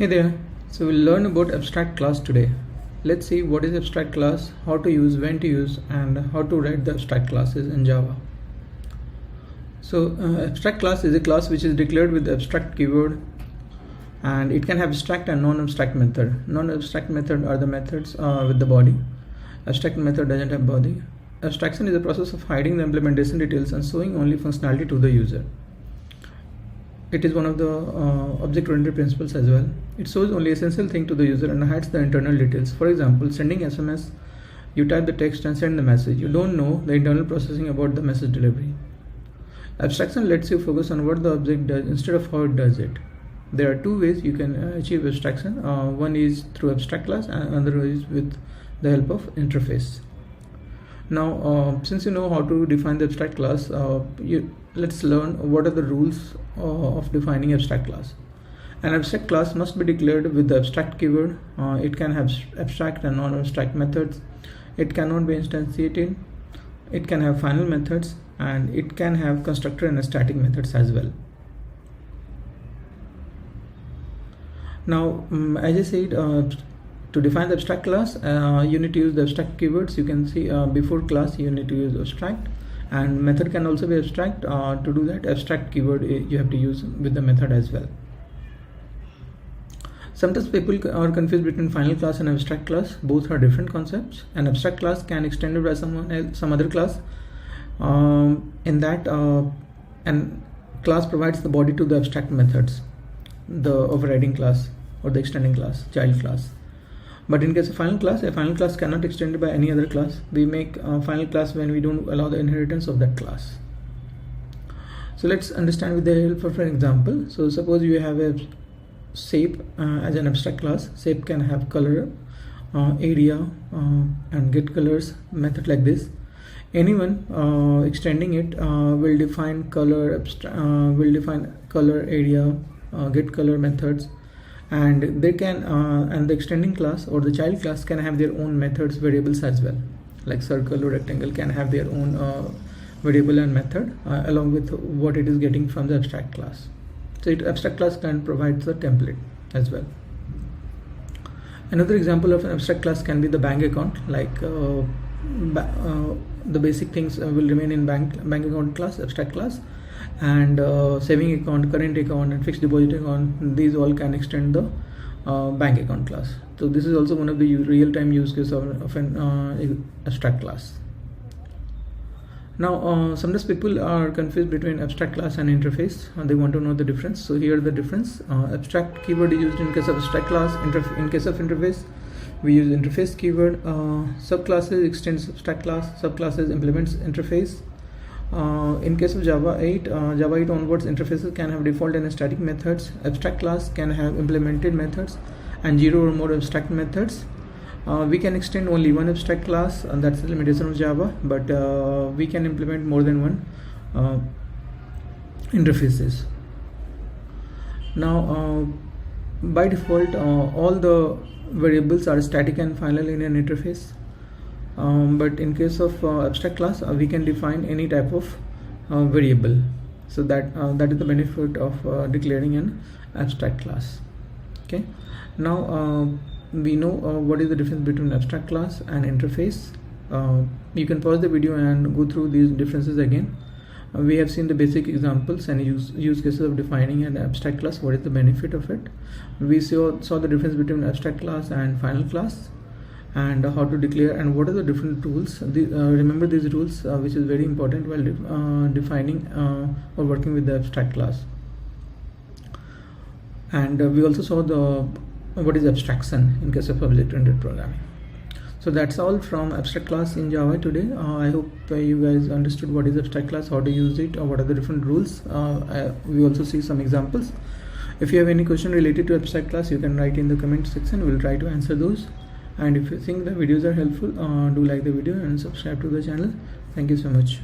Hey there, so we'll learn about abstract class today. Let's see what is abstract class, how to use, when to use, and how to write the abstract classes in Java. So abstract class is a class which is declared with the abstract keyword, and it can have abstract and non-abstract method. Non-abstract method are the methods with the body. Abstract method doesn't have body. Abstraction is the process of hiding the implementation details and showing only functionality to the user. It is one of the object-oriented principles as well. It shows only essential thing to the user and hides the internal details. For example, sending SMS, you type the text and send the message. You don't know the internal processing about the message delivery. Abstraction lets you focus on what the object does instead of how it does it. There are two ways you can achieve abstraction. One is through abstract class and another is with the help of interface. Now, since you know how to define the abstract class, let's learn what are the rules of defining abstract class. An abstract class must be declared with the abstract keyword. It can have abstract and non-abstract methods. It cannot be instantiated. It can have final methods, and it can have constructor and static methods as well. Now, as I said, to define the abstract class, you need to use the abstract keywords. You can see before class you need to use abstract, and method can also be abstract. To do that, abstract keyword you have to use with the method as well. Sometimes people are confused between final class and abstract class. Both are different concepts. An abstract class can extend it by some other class. In that, an class provides the body to the abstract methods, the overriding class or the extending class, child class. But in case of final class, a final class cannot extend it by any other class. We make a final class when we don't allow the inheritance of that class. So let's understand with the help of an example. So suppose you have a shape as an abstract class. Shape can have color, area, and get colors method like this. Anyone extending it will define color, area, get color methods. And they can and the extending class or the child class can have their own methods, variables as well, like circle or rectangle can have their own variable and method along with what it is getting from the abstract class. So abstract class can provide the template as well. Another example of an abstract class can be the bank account, like the basic things will remain in bank account class, abstract class, and saving account, current account, and fixed deposit account, these all can extend the bank account class. So this is also one of the real-time use case of an abstract class. Now sometimes people are confused between abstract class and interface, and they want to know the difference. So here the difference: abstract keyword is used in case of abstract class. In case of interface, we use interface keyword. Subclasses extends abstract class. Subclasses implements interface. In case of Java 8 onwards, interfaces can have default and static methods. Abstract class can have implemented methods and 0 or more abstract methods. We can extend only one abstract class, and that's the limitation of Java, but we can implement more than one interfaces. Now by default all the variables are static and final in an interface. But in case of abstract class, we can define any type of variable. So that is the benefit of declaring an abstract class. Okay. Now we know what is the difference between abstract class and interface. You can pause the video and go through these differences again. We have seen the basic examples and use cases of defining an abstract class. What is the benefit of it? We saw the difference between abstract class and final class, and how to declare and what are the different rules. Remember these rules, which is very important while defining or working with the abstract class. And we also saw what is abstraction in case of object-oriented programming. So that's all from abstract class in Java today. I hope you guys understood what is abstract class, how to use it, or what are the different rules. We also see some examples. If you have any question related to abstract class, you can write in the comment section. We'll try to answer those. And if you think the videos are helpful, do like the video and subscribe to the channel. Thank you so much.